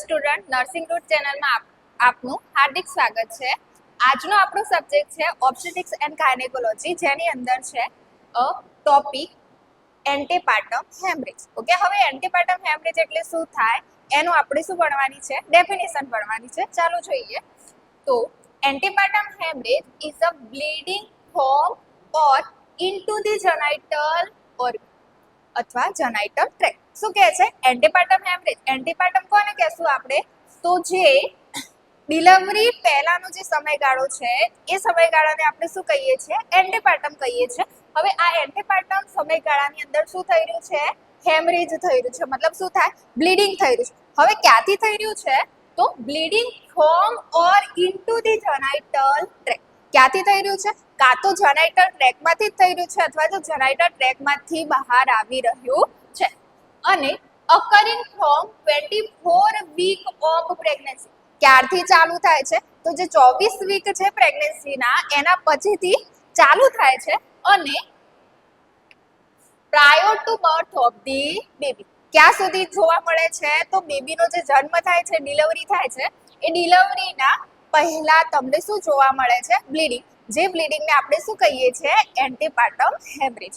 Student nursing route ચેનલમાં આપનું હાર્દિક સ્વાગત છે. આજનો આપણો સબ્જેક્ટ છે ઓબ્સ્ટેટ્રિક્સ એન્ડ ગાયનેકોલોજી, જેની અંદર છે ટોપિક એન્ટીપાર્ટમ હેમરેજ. ઓકે, હવે એન્ટીપાર્ટમ હેમરેજ એટલે શું થાય એનું આપણે શું ભણવાની છે, ડેફિનેશન ભણવાની છે. ચાલો જોઈએ. તો antepartum haemorrhage is a bleeding from or into the genital organ અથવા જેનાઇટલ ટ્રેક. શું કહે છે એન્ટીપાર્ટમ હેમરેજ? એન્ટીપાર્ટમ કોને કહેશું આપણે? તો જે ડિલિવરી પહેલાનો જે સમયગાળો છે એ સમયગાળાને આપણે શું કહીએ છીએ? એન્ટીપાર્ટમ કહીએ છીએ. હવે આ એન્ટીપાર્ટમ સમયગાળાની અંદર શું થઈ રહ્યું છે? હેમરેજ થઈ રહ્યું છે. મતલબ શું થાય? બ્લીડિંગ થઈ રહ્યું છે. હવે ક્યાંથી થઈ રહ્યું છે? તો bleeding from or into the genital tract. ક્યાંથી થઈ રહ્યું છે? કાં તો જેનાઇટલ ટ્રેકમાંથી જ થઈ રહ્યું છે અથવા તો જેનાઇટલ ટ્રેકમાંથી બહાર આવી રહ્યું છે. અને occurring from 24 week of pregnancy. ક્યારથી ચાલુ થાય છે? તો જે 24 વીક છે પ્રેગ્નન્સીના, એના પછીથી ચાલુ થાય છે. અને prior to birth of the baby. ક્યાં સુધી જોવા મળે છે? તો બેબીનો જે જન્મ થાય છે, ડિલિવરી થાય છે, એ ડિલિવરીના પહેલા તમને શું જોવા મળે છે? બ્લીડિંગ. જે બ્લીડિંગને આપણે શું કહીએ છીએ? એન્ટીપાર્ટમ હેમરેજ.